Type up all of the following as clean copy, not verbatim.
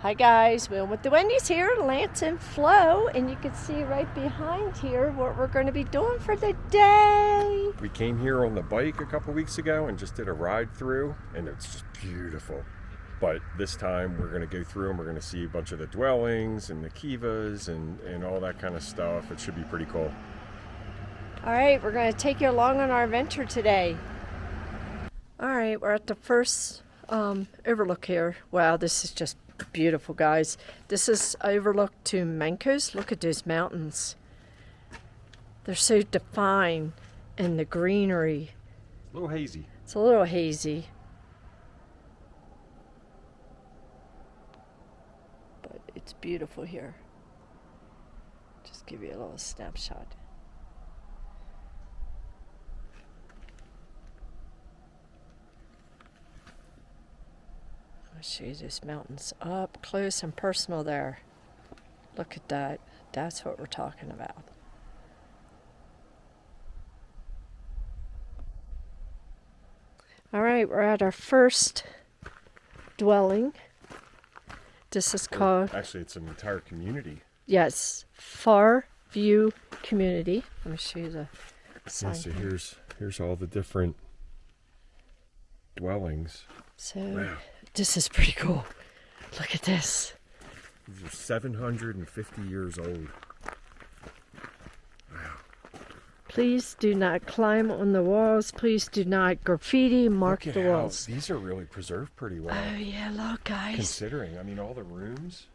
Hi guys, Will with the Wendy's here, Lance and Flo, and you can see right behind here what we're going to be doing for the day. We came here on the bike a couple weeks ago and just did a ride through, and it's just beautiful. But this time we're going to go through and we're going to see a bunch of the dwellings and the kivas and all that kind of stuff. It should be pretty cool. Alright, we're going to take you along on our adventure today. Alright, we're at the first Overlook here. Wow, this is just beautiful, guys. This is Overlook to Mancos. Look at those mountains. They're so defined, and the greenery. A little hazy. It's a little hazy. But it's beautiful here. Just give you a little snapshot. I'll show you these mountains up close and personal there. Look at that. That's what we're talking about. All right, we're at our first dwelling. This is called... Actually, it's an entire community. Yes, Far View Community. Let me show you the sign. Yeah, so here's all the different dwellings. So... Wow. This is pretty cool. Look at this. These are 750 years old. Wow. Please do not climb on the walls. Please do not graffiti mark the walls. These are really preserved pretty well. Oh yeah, look guys. Considering, I mean, all the rooms.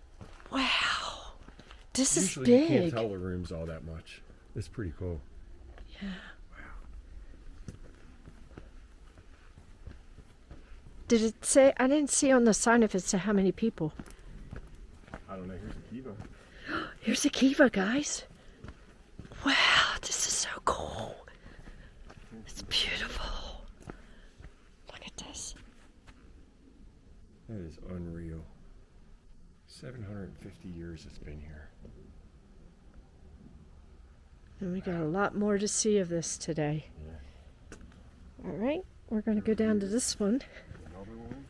Wow. This is Usually big. You can't tell the rooms all that much. It's pretty cool. Yeah. Did it say? I didn't see on the sign if it said how many people. I don't know. Here's a kiva. Here's a kiva, guys. Wow, this is so cool. It's beautiful. Look at this. That is unreal. 750 years it's been here. And we got a lot more to see of this today. Yeah. All right, we're going to go down to this one. Another one.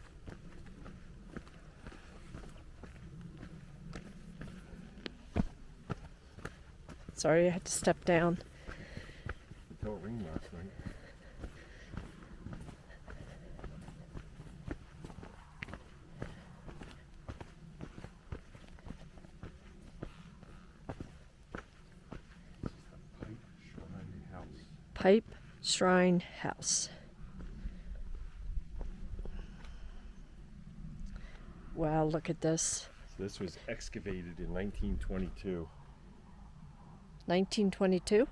Sorry, I had to step down. Until it rained last night. Pipe Shrine House. Wow, look at this. So this was excavated in 1922. 1922?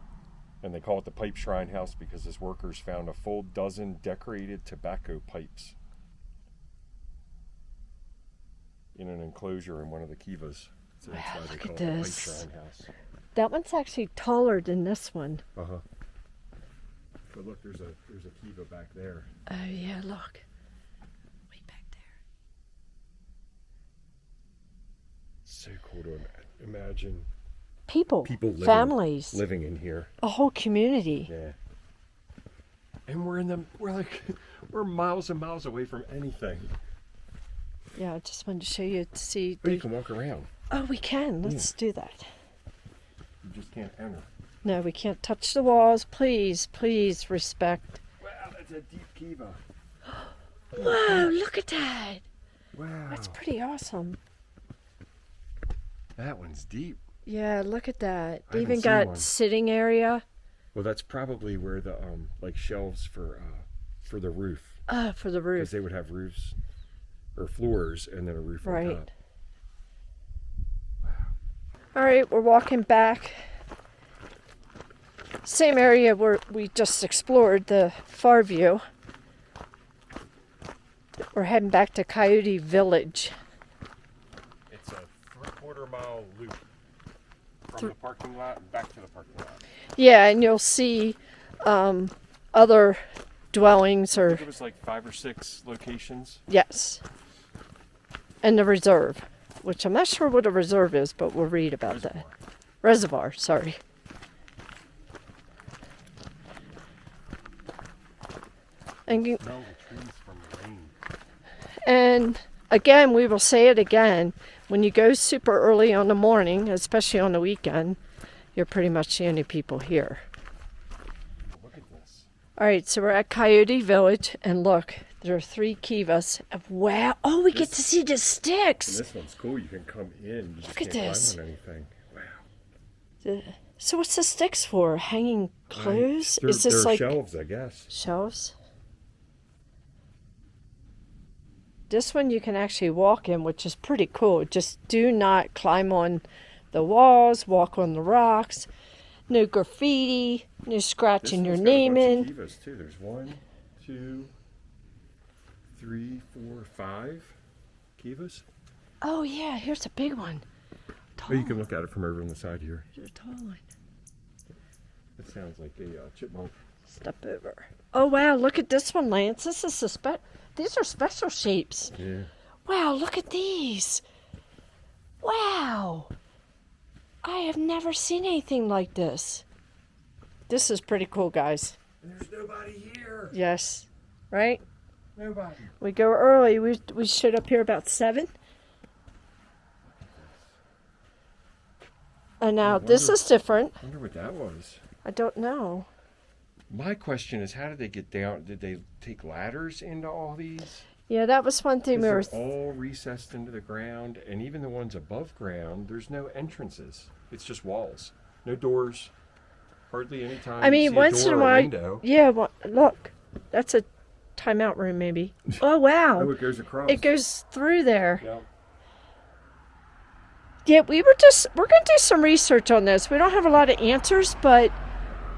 And they call it the Pipe Shrine House because his workers found a full dozen decorated tobacco pipes in an enclosure in one of the kivas. So that's Wow, why they look call at it the Pipe this. Shrine House. That one's actually taller than this one. Uh-huh. But look, there's a kiva back there. Oh yeah, look. Way back there. So cool to imagine. People Living, families, living in here. a whole community. Yeah. And we're miles and miles away from anything. Yeah, I just wanted to show you to see. But you can walk around. Oh, we can. Let's do that. You just can't enter. No, we can't touch the walls. Please, please respect. Wow, that's a deep kiva. Whoa, look at that. Wow. That's pretty awesome. That one's deep. Yeah, look at that. I They haven't even seen got one. sitting area. Well, that's probably where the like shelves for the roof. For the Because roof. they would have roofs or floors and then a roof on Right. top. All right, we're walking back. Same area where we just explored, the Far View. We're heading back to Coyote Village. It's a 3/4 mile loop from the parking lot and back to the parking lot. Yeah, and you'll see other dwellings I or think it was like 5 or 6 locations. yes, and the reserve, which I'm not sure what a reserve is, but we'll read about that. Reservoir, sorry. And you, Smell the trees from the rain. and again, we will say it again, when you go super early on the morning, especially on the weekend, you're pretty much the only people here. Look at this. All right, so we're at Coyote Village, and look, there are 3 kivas. Wow! Oh, we get to see the And sticks. this one's cool. You can come in. You just Look at can't this. climb on anything. Wow. So what's the sticks for? Hanging clothes? Is this they're like shelves, I guess. shelves? This one you can actually walk in, which is pretty cool. Just do not climb on the walls, walk on the rocks. No graffiti, no scratching your name in. Kivas too. There's 1, 2, 3, 4, 5 kivas. Oh yeah, here's a big one. Oh, you can look at it from over on the side here. Here's a tall one. It sounds like a chipmunk. Step over. Oh wow, look at this one, Lance. This is these are special shapes. Yeah. Wow, look at these. Wow. I have never seen anything like this. This is pretty cool, guys. And there's nobody here. Yes. Right? Nobody. We go early. We showed up here about 7. And now this is different. I wonder what that was. I don't know. My question is, how did they get down? Did they take ladders into all these? Yeah, that was one thing we were... They're all recessed into the ground, and even the ones above ground, there's no entrances. It's just walls. No doors. Hardly any time. I mean, you see once in a door or while... window. Yeah, well, look. That's a timeout room, maybe. Oh, wow. Oh, it goes across. It goes through there. Yeah. Yeah, we're going to do some research on this. We don't have a lot of answers, but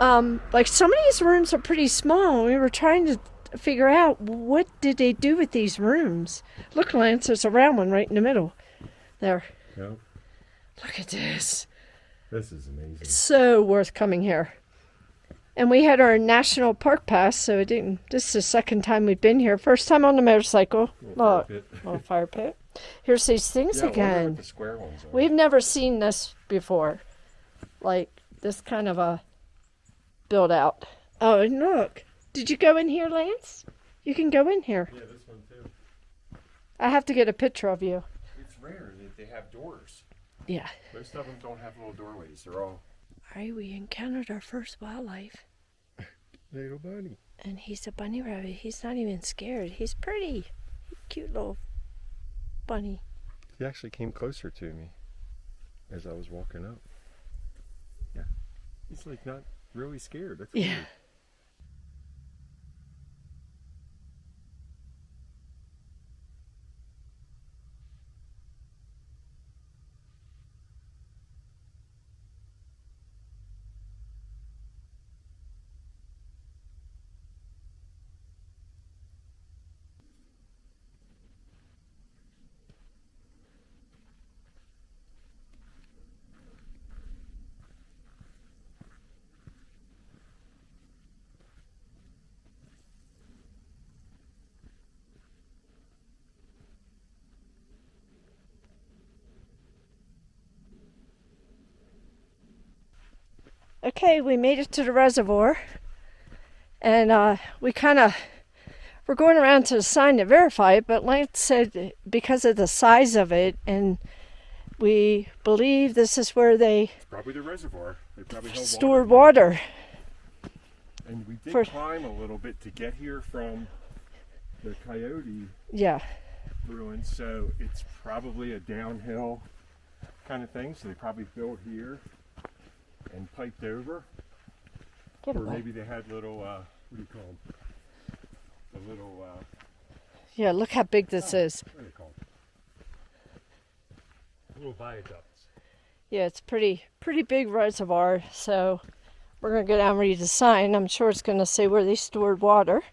like some of these rooms are pretty small. We were trying to figure out what did they do with these rooms. Look, Lance, there's a round one right in the middle. There. Yeah. Look at this. This is amazing. It's so worth coming here. And we had our national park pass, so it didn't. This is the second time we've been here. First time on the motorcycle. Look, little fire pit. Here's these things Yeah, I wonder again. what the square ones are. We've never seen this before. Like this kind of a build out. Oh, and look. Did you go in here, Lance? You can go in here. Yeah, this one too. I have to get a picture of you. It's rare that they have doors. Yeah. Most of them don't have little doorways. They're all All right, we encountered our first wildlife. little bunny. And he's a bunny rabbit. He's not even scared. He's pretty. Cute little bunny. He actually came closer to me as I was walking up. Yeah. He's like not really scared. That's Yeah. weird. Okay, we made it to the reservoir. And we're going around to the sign to verify it, but Lance said because of the size of it, and we believe this is where they It's probably the reservoir. They probably held stored water. water. And we did For- climb a little bit to get here from the Coyote Yeah. ruins, so it's probably a downhill kind of thing. So they probably built here and piped over, Get or away. maybe they had little what do you call them? The little Yeah, look how big this is. what are they called? Little viaducts. Yeah, it's pretty big reservoir, so we're gonna go down and read the sign. I'm sure it's gonna say where they stored water.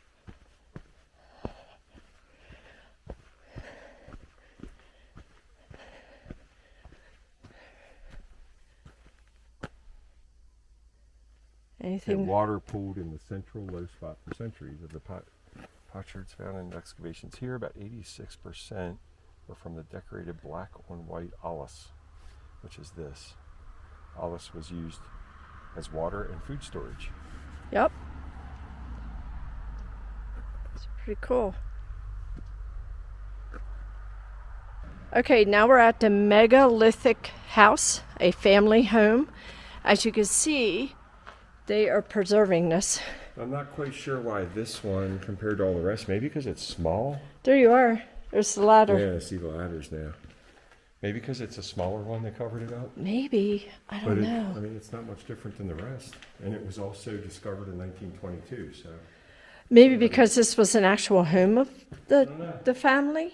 And Anything? water pooled in the central low spot for centuries of the potsherds found in excavations here. About 86% were from the decorated black on white ollas, which is this. Ollas was used as water and food storage. Yep. It's pretty cool. Okay, now we're at the Megalithic House, a family home. As you can see, they are preserving this. I'm not quite sure why this one compared to all the rest. Maybe because it's small. There you are. There's the ladder. Yeah, I see the ladders now. Maybe because it's a smaller one that covered it up. Maybe. I don't know. I mean, it's not much different than the rest. And it was also discovered in 1922, so. Maybe because this was an actual home of the family.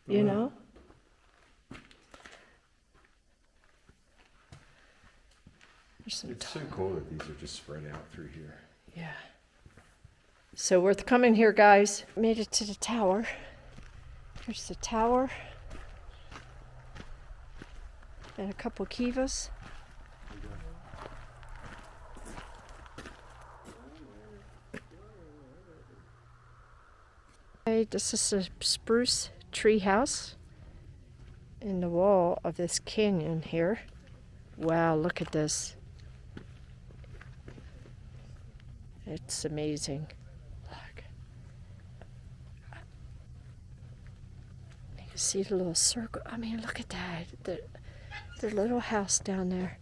You know? It's so cool that these are just spread out through here. Yeah. So we're coming here, guys. Made it to the tower. Here's the tower. And a couple kivas. Okay, this is a spruce tree house in the wall of this canyon here. Wow, look at this. It's amazing. Look. You can see the little circle. I mean, look at that. Their little house down there.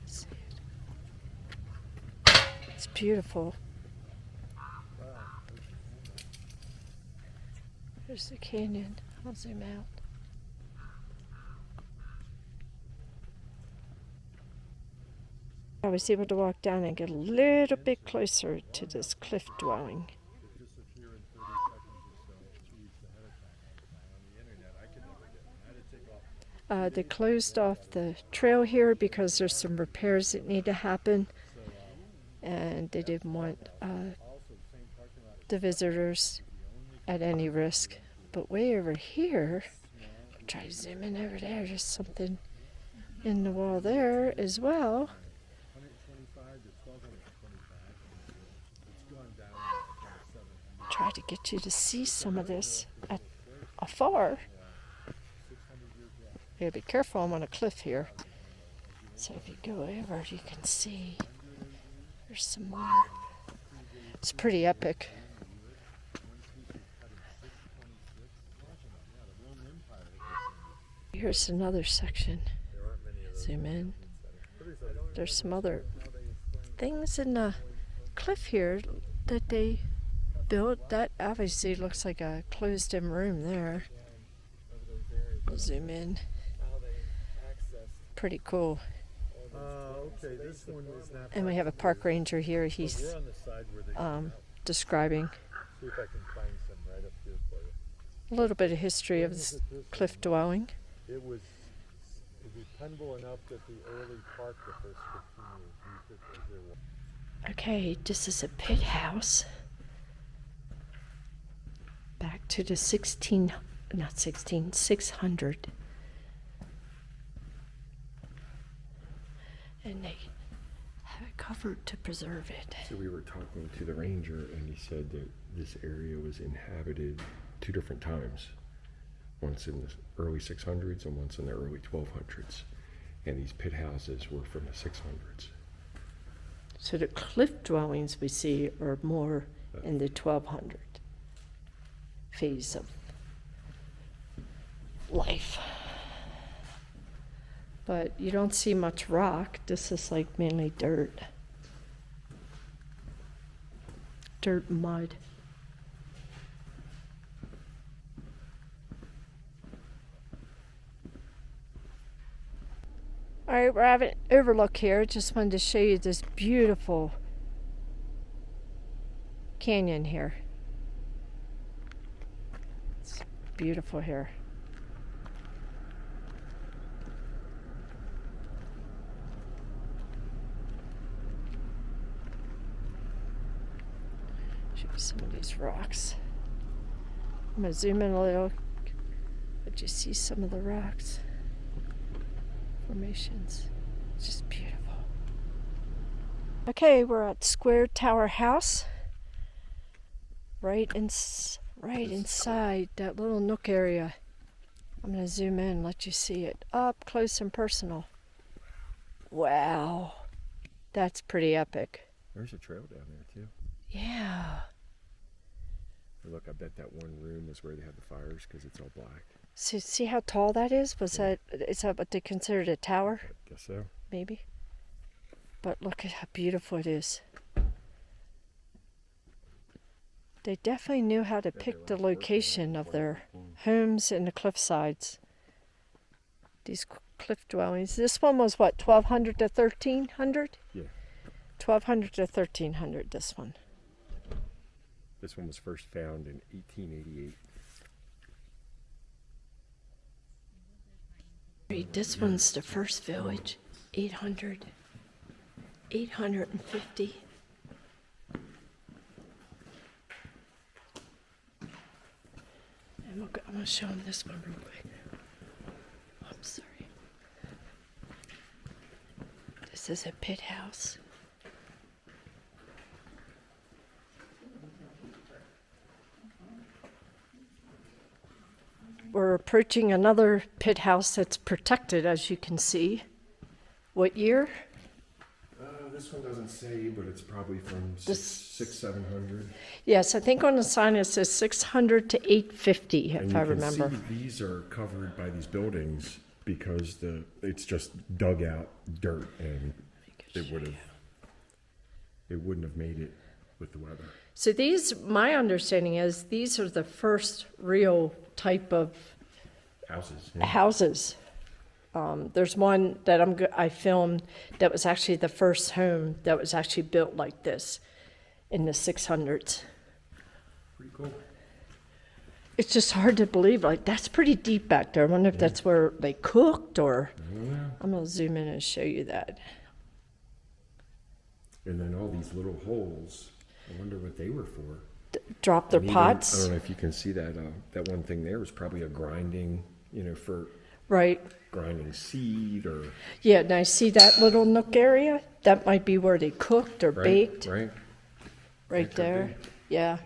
See it. It's beautiful. There's the canyon. I'll zoom out. I was able to walk down and get a little bit closer to this cliff dwelling. They closed off the trail here because there's some repairs that need to happen, and they didn't want the visitors at any risk. But way over here, I'll try to zoom in over there, there's something in the wall there as well. Try to get you to see some of this at afar. You gotta be careful, I'm on a cliff here. So if you go over, you can see there's some more. It's pretty epic. Here's another section. Zoom in. There's some other things in the cliff here that they built. That obviously looks like a closed-in room there. We'll zoom in. Pretty cool. Okay, this one is not. And we have a park ranger here. He's describing See if I can find some right up here for you. a little bit of history of this cliff dwelling. It was dependable enough that the early park the first 15 years used it as their wall. Okay, this is a pit house. Back to the 600. And they have it covered to preserve it. So we were talking to the ranger, and he said that this area was inhabited 2 different times. Once in the early 600s and once in the early 1200s. And these pit houses were from the 600s. So the cliff dwellings we see are more in the 1200 phase of life. But you don't see much rock. This is like mainly dirt. Dirt and mud. All right, we're having Overlook here. Just wanted to show you this beautiful canyon here. It's beautiful here. Show you some of these rocks. I'm gonna zoom in a little, but you see some of the rocks. Formations. It's just beautiful. Okay, we're at Square Tower House. Right inside that little nook area. I'm going to zoom in and let you see it up close and personal. Wow. That's pretty epic. There's a trail down there too. Yeah. I bet that one room was where they had the fires because it's all black. See how tall that is? Is that what they considered a tower? I guess so. Maybe. But look at how beautiful it is. They definitely knew how to pick the location of their homes in the cliff sides. These cliff dwellings. This one was what, 1200 to 1300? Yeah. 1200 to 1300, this one. This one was first found in 1888. This one's the first village, 850. And I'm going to show them this one real quick. I'm sorry. This is a pit house. We're approaching another pit house that's protected, as you can see. What year? This one doesn't say, but it's probably from 700. Yes, I think on the sign it says 600 to 850, if I remember. And you can see these are covered by these buildings because it's just dug out dirt, and it wouldn't have made it with the weather. So my understanding is these are the first real type of Houses. houses. There's one that I filmed that was actually the first home that was actually built like this in the 600s. Pretty cool. It's just hard to believe. Like, that's pretty deep back there. I wonder if that's where they cooked or... I'm going to zoom in and show you that. And then all these little holes, I wonder what they were for. Drop their pots. I don't know if you can see that. That one thing there was probably a grinding, for Right. grinding seed or... Yeah, now see that little nook area? That might be where they cooked or baked. Right. Right That could there. be. Yeah.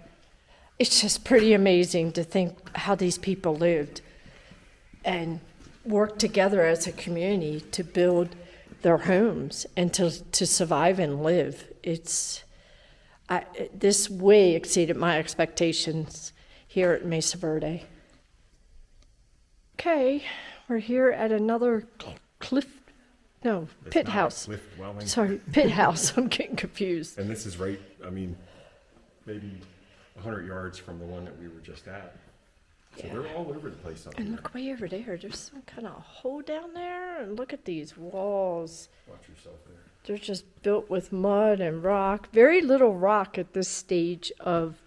It's just pretty amazing to think how these people lived and worked together as a community to build their homes and to survive and live. This way exceeded my expectations here at Mesa Verde. Okay, we're here at another pit house. Cliff dwelling. Sorry, pit house. I'm getting confused. And this is maybe 100 yards from the one that we were just at. So Yeah. they're all over the place up And here. look way over there. There's some kind of hole down there. And look at these walls. Watch yourself there. They're just built with mud and rock. Very little rock at this stage of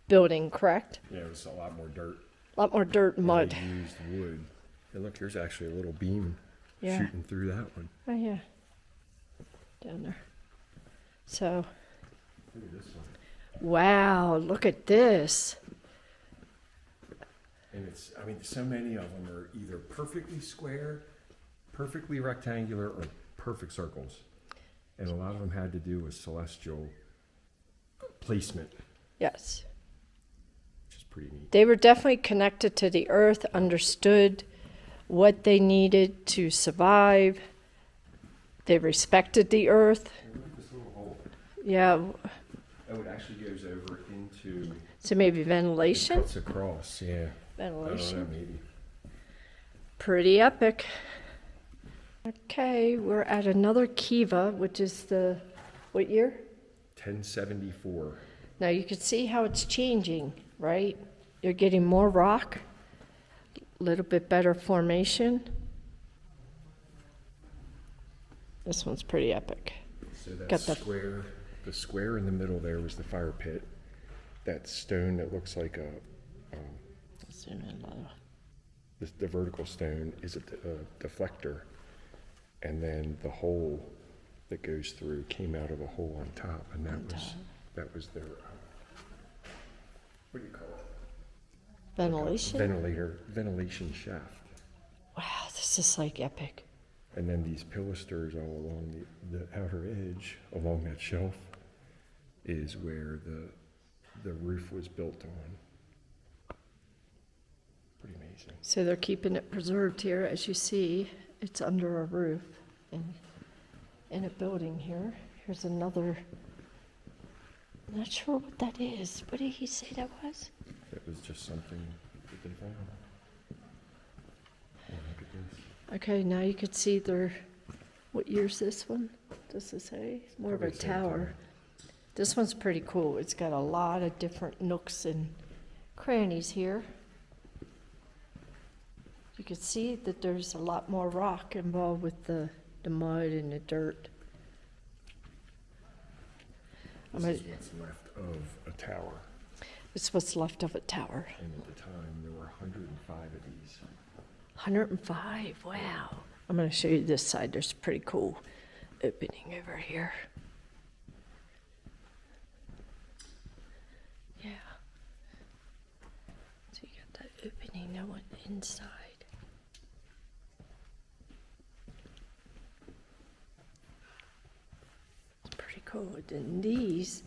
building, correct? Yeah, it was a lot more dirt. A lot more dirt and mud. They used wood. And look, here's actually a little beam Yeah. shooting through that one. Oh, yeah. Down there. So, Look at this one. wow, look at this. And so many of them are either perfectly square, perfectly rectangular, or perfect circles. And a lot of them had to do with celestial placement, Yes. which is pretty neat. They were definitely connected to the earth, understood what they needed to survive. They respected the earth. And look at this little hole. Yeah. Oh, it actually goes over into... So maybe It ventilation? cuts across, yeah. I don't know, Ventilation. maybe. Pretty epic. Okay, we're at another kiva, which is what year? 1074. Now you can see how it's changing, right? You're getting more rock, a little bit better formation. This one's pretty epic. So that Got the- square in the middle there was the fire pit. That stone that looks like Zoom in a little. the vertical stone is a deflector. And then the hole that goes through came out of a hole on top, and that was their what do you call it? Ventilation? Ventilation shaft. Wow, this is like epic. And then these pilasters all along the outer edge, along that shelf, is where the roof was built on. Pretty amazing. So they're keeping it preserved here. As you see, it's under a roof in a building here. Here's another. I'm not sure what that is. What did he say that was? It was just something that they found. Oh, look at this. Okay, now you can see what year's this one? Does it say? More of a Probably same tower. time. This one's pretty cool. It's got a lot of different nooks and crannies here. You can see that there's a lot more rock involved with the mud and the dirt. This is what's left of a tower. It's what's left of a tower. And at the time, there were 105 of these. 105, wow. I'm going to show you this side. There's a pretty cool opening over here. Yeah. So you got that opening that went inside. It's pretty cool. And these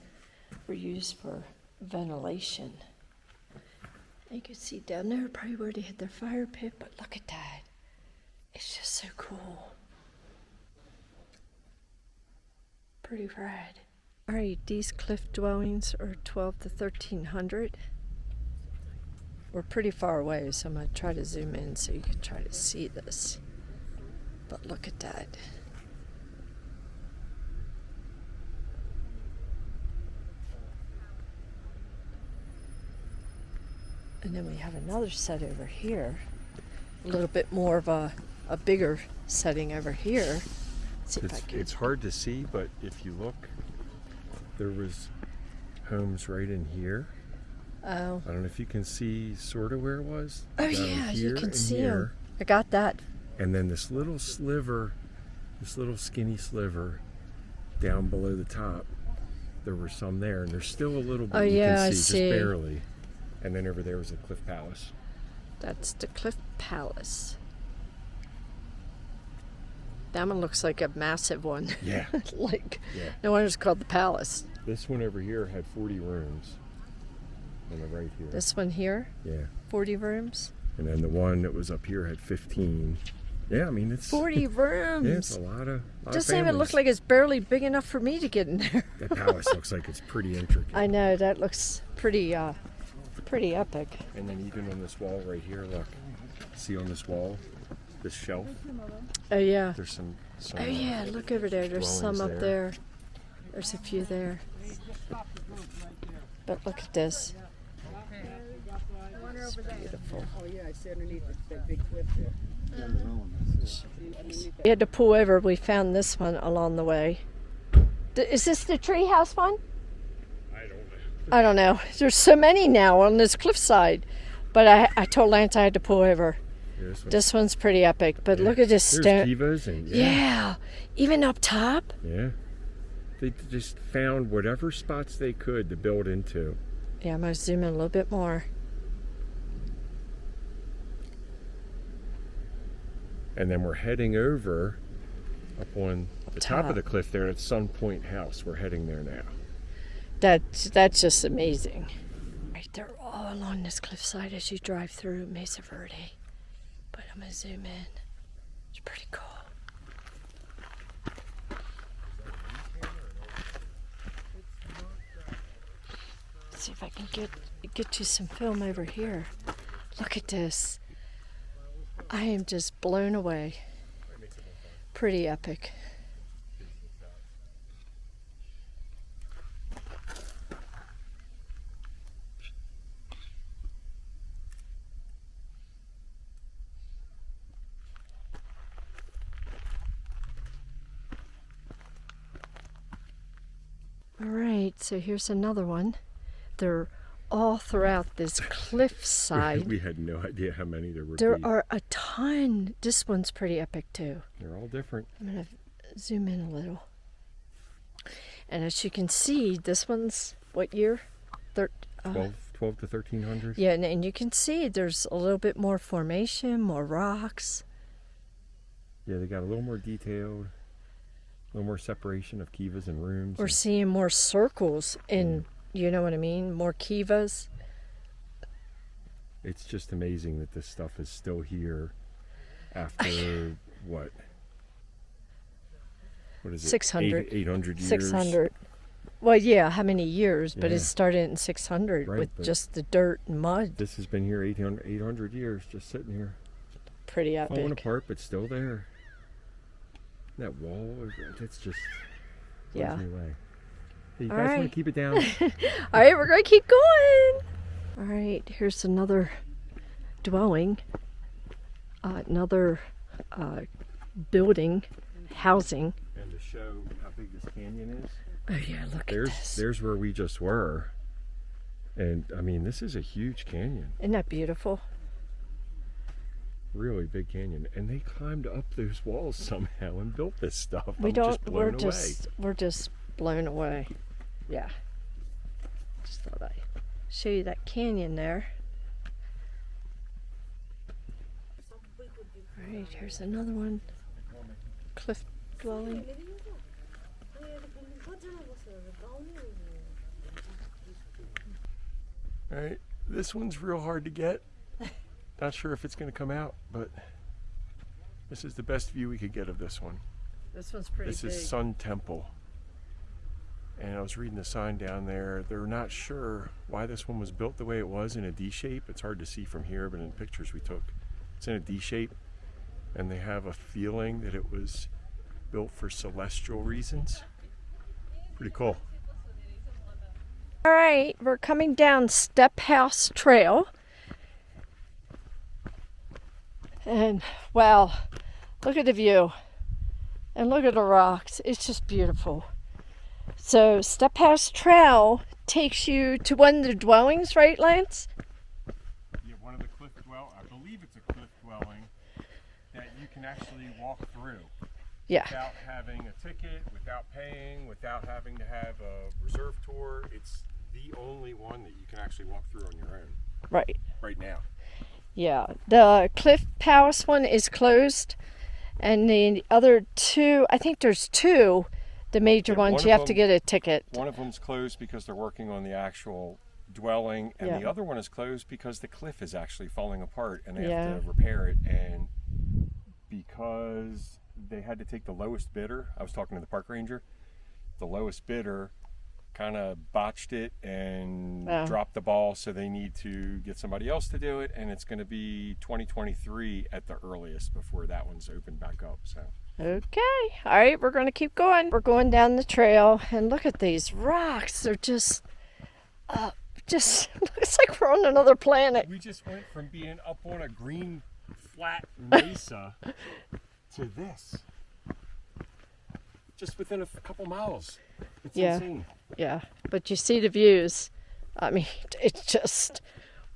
were used for ventilation. You can see down there probably where they had their fire pit, but look at that. It's just so cool. Pretty rad. All right, these cliff dwellings are 12 to 1300. We're pretty far away, so I'm going to try to zoom in so you can try to see this. But look at that. And then we have another set over here. A little bit more of a bigger setting over here. Let's see if I can. It's hard to see, but if you look, there was homes right in here. Oh. I don't know if you can see sort of where it was. Oh Down yeah, you here can and see here. them. I got that. And then this little sliver, this little skinny sliver down below the top, there were some there, and there's still a little bit you yeah, can I see, see. just barely. And then over there was a Cliff Palace. That's the Cliff Palace. That one looks like a massive one. Yeah. Like, Yeah. no wonder it's called the Palace. This one over here had 40 rooms. On the right here. This one here, Yeah. 40 rooms. And then the one that was up here had 15. Yeah, I mean, it's 40 rooms. Yeah, it's a lot of Doesn't even families. look like it's barely big enough for me to get in there. That palace looks like it's pretty intricate. I know, that looks pretty epic. And then even on this wall right here, look. See on this wall, this shelf, Oh yeah. there's some Oh yeah, look over there. There's some dwellings up there. there. There's a few there. But look at this. It's beautiful. Oh yeah, I see underneath that big cliff there. We had to pull over. We found this one along the way. Is this the treehouse one? I don't know. There's so many now on this cliffside. But I told Lance I had to pull over. Yeah, This one's pretty epic. But look at this There's stone. kivas and Yeah. Even up top. yeah. They just found whatever spots they could to build into. Yeah, I'm going to zoom in a little bit more. And then we're heading over up on the top top. of the cliff there at Sun Point House. We're heading there now. That's just amazing. Right, they're all along this cliffside as you drive through Mesa Verde. But I'm gonna zoom in. It's pretty cool. Let's see if I can get you some film over here. Look at this. I am just blown away. Pretty epic. All right, so here's another one. They're all throughout this cliffside. We had no idea how many there would There be. are a ton. This one's pretty epic too. They're all different. I'm going to zoom in a little. And as you can see, this one's what year? 12 to 1300. Yeah, and you can see there's a little bit more formation, more rocks. Yeah, they got a little more detailed, a little more separation of kivas and rooms. We're seeing more circles in, you know what I mean? More kivas. It's just amazing that this stuff is still here after what is it? 600. 800 years. 600. Well, yeah, how many years? But Yeah. it started in 600 Right, with but- just the dirt and mud. This has been here 800 years, just sitting here. Pretty Falling epic. apart, but still there. That wall, it's just blows Yeah. me away. Hey, you All guys want right. to keep it down? All right, we're going to keep going. All right, here's another dwelling, another building, housing. And to show how big this canyon is, Oh yeah, look at this. there's where we just were. And I mean, this is a huge canyon, Isn't that beautiful? really big canyon. And they climbed up those walls somehow and built this stuff. We I'm don't. just blown away. We're just blown away. Yeah. Just thought I'd show you that canyon there. All right, here's another one. Cliff dwelling. All right, this one's real hard to get. Not sure if it's going to come out, but this is the best view we could get of this one. This one's pretty This big. is Sun Temple. And I was reading the sign down there. They're not sure why this one was built the way it was in a D shape. It's hard to see from here, but in pictures we took, it's in a D shape. And they have a feeling that it was built for celestial reasons. Pretty cool. All right, we're coming down Step House Trail. And wow, look at the view. And look at the rocks. It's just beautiful. So Step House Trail takes you to one of the dwellings, right, Lance? Yeah, one of the cliff I believe it's a cliff dwelling that you can actually walk through. Yeah. Without having a ticket, without paying, without having to have a reserve tour. It's the only one that you can actually walk through on your own Right. right now. Yeah. The Cliff House one is closed. And the other two, I think there's two, the major Yeah, ones, one you of have to them- get a ticket. One of them's closed because they're working on the actual dwelling, and Yeah. the other one is closed because the cliff is actually falling apart and they Yeah. have to repair it. And because they had to take the lowest bidder, I was talking to the park ranger, the lowest bidder kind of botched it and Oh. dropped the ball, so they need to get somebody else to do it, and it's going to be 2023 at the earliest before that one's opened back up. So Okay. All right, we're going to keep going. We're going down the trail, and look at these rocks. They're just looks like we're on another planet. we just went from being up on a green flat mesa to this, just within a couple miles. It's Yeah. insane. Yeah, but you see the views. I mean, it's just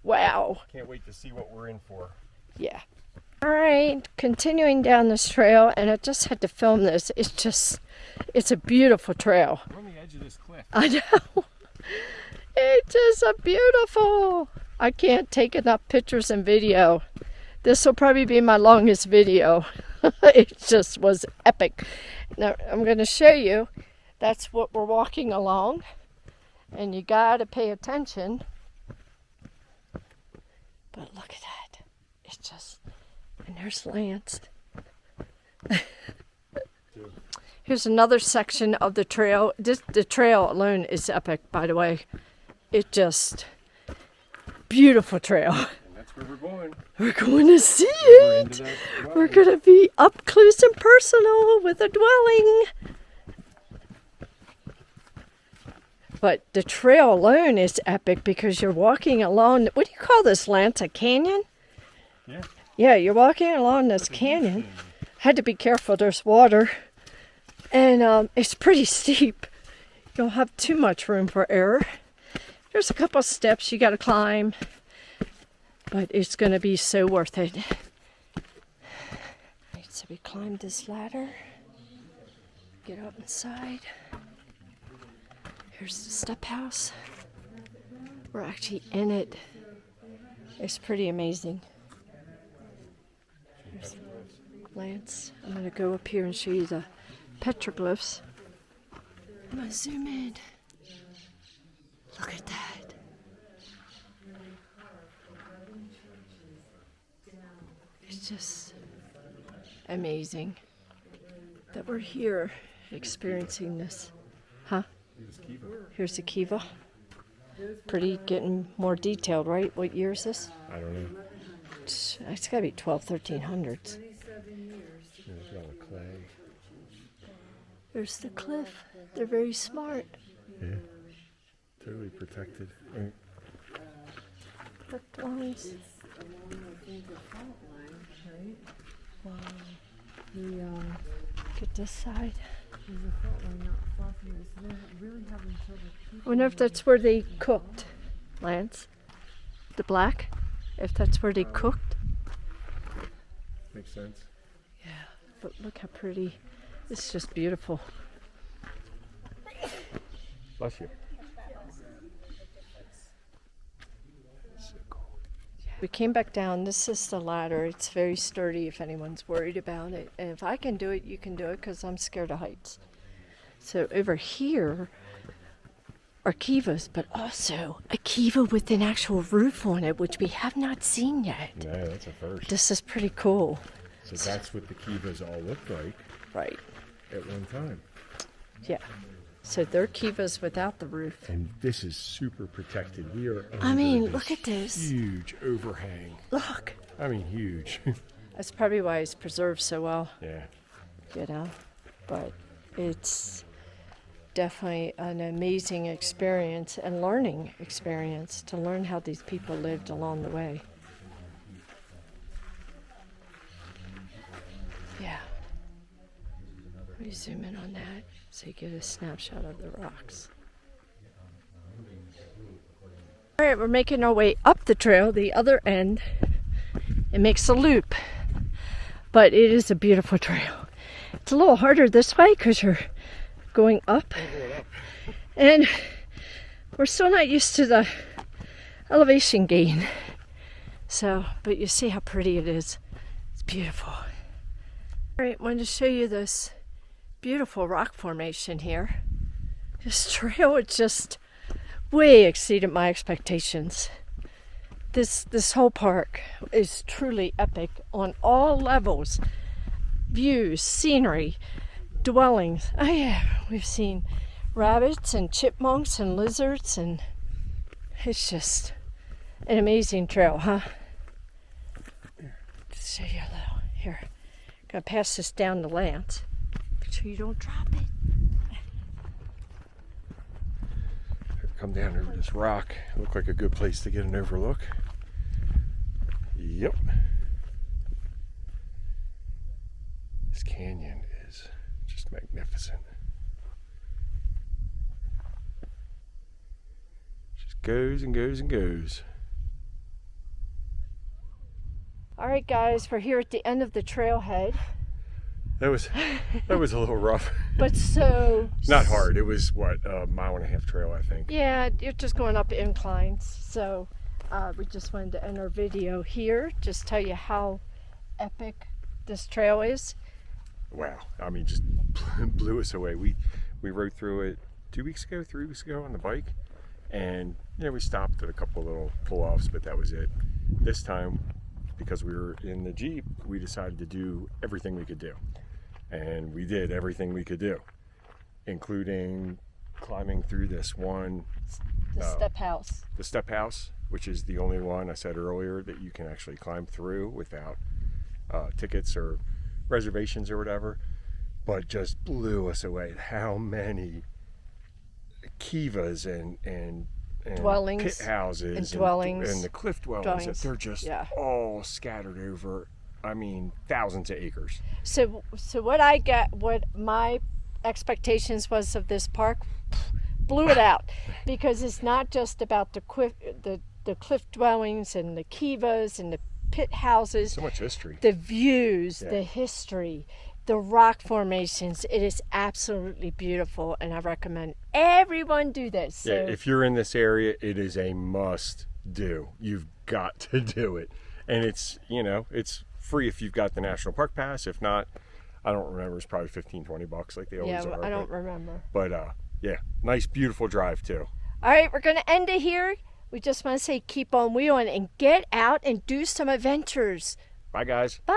wow. Can't wait to see what we're in for. Yeah. All right, continuing down this trail, and I just had to film this. It's a beautiful trail. We're on the edge of this cliff. I know. It's just a beautiful. I can't take enough pictures and video. This will probably be my longest video. It just was epic. Now I'm going to show you. That's what we're walking along. And you got to pay attention. But look at that. It's just, and there's Lance. Here's another section of the trail. The trail alone is epic, by the way. It just, beautiful trail. And that's where we're going. We're going to see We're it. into that We're dwelling. going to be up close and personal with a dwelling. But the trail alone is epic because you're walking along, what do you call this, Lance, a canyon? Yeah. Yeah, you're walking along this canyon. Had to be careful, there's water. And it's pretty steep. You don't have too much room for error. There's a couple steps you got to climb. But it's going to be so worth it. Right, so we climbed this ladder. Get up inside. Here's the step house. We're actually in it. It's pretty amazing. Here's Lance. I'm going to go up here and show you the petroglyphs. I'm going to zoom in. Look at that. It's just amazing that we're here experiencing this. Huh? These Here's the kiva. Pretty, getting more detailed, right? What year is this? I don't know. It's got to be 1300s. There's all the clay. There's the cliff. They're very smart. Yeah. Totally protected. Right. Cliff dwellings. Wow. Get this side. There's a fault line not far from this. They're really having trouble I keeping wonder if that's where they cooked, Lance. The black. If that's where they cooked. Makes sense. Yeah, but look how pretty. It's just beautiful. Bless you. So cool. We came back down. This is the ladder. It's very sturdy if anyone's worried about it. And if I can do it, you can do it because I'm scared of heights. So over here are kivas, but also a kiva with an actual roof on it, which we have not seen yet. No, that's a first. This is pretty cool. So that's what the kivas all looked like Right. at one time. Yeah. So they're kivas without the roof. And this is super protected. We are I mean, under look at this. huge overhang. Look. I mean, huge. That's probably why it's preserved so well, Yeah. you know. But it's definitely an amazing experience and learning experience to learn how these people lived along the way. Yeah. Let me zoom in on that so you get a snapshot of the rocks. All right, we're making our way up the trail, the other end. It makes a loop, but it is a beautiful trail. It's a little harder this way because you're going up, and we're still not used to the elevation gain. So, but you see how pretty it is. It's beautiful. All right, wanted to show you this beautiful rock formation here. This trail, it just way exceeded my expectations. This whole park is truly epic on all levels. Views, scenery, dwellings. Oh yeah, we've seen rabbits and chipmunks and lizards, and it's just an amazing trail, huh? Just show you a little. Here, gonna pass this down to Lance. Make sure you don't drop it. Come down over this rock. Look like a good place to get an overlook. Yep. This canyon is just magnificent. Just goes and goes and goes. All right, guys, we're here at the end of the trailhead. That was a little rough. But so Not hard. It was what, a 1.5-mile trail, I think. yeah, you're just going up inclines. So we just wanted to end our video here. Just tell you how epic this trail is. Wow. I mean, just blew us away. We rode through it 3 weeks ago on the bike, and we stopped at a couple little pull-offs, but that was it. This time, because we were in the Jeep, we decided to do everything we could do. And we did everything we could do, including climbing through this one, The step house. the step house, which is the only one I said earlier that you can actually climb through without tickets or reservations or whatever. But just blew us away how many kivas and Dwellings pit houses and dwellings. and the cliff dwellings that they're just all scattered over, I mean, thousands of acres. So what my expectations was of this park, blew it out, because it's not just about the cliff dwellings and the kivas and the pit houses. So much history. The views, the history, the rock formations. It is absolutely beautiful, and I recommend everyone do this. So. Yeah, if you're in this area, it is a must do. You've got to do it. And it's free if you've got the National Park Pass. If not, I don't remember, it's probably $15-20 like they always are. I don't remember. But yeah, nice, beautiful drive too. All right, we're going to end it here. We just want to say keep on wheeling and get out and do some adventures. Bye, guys. Bye.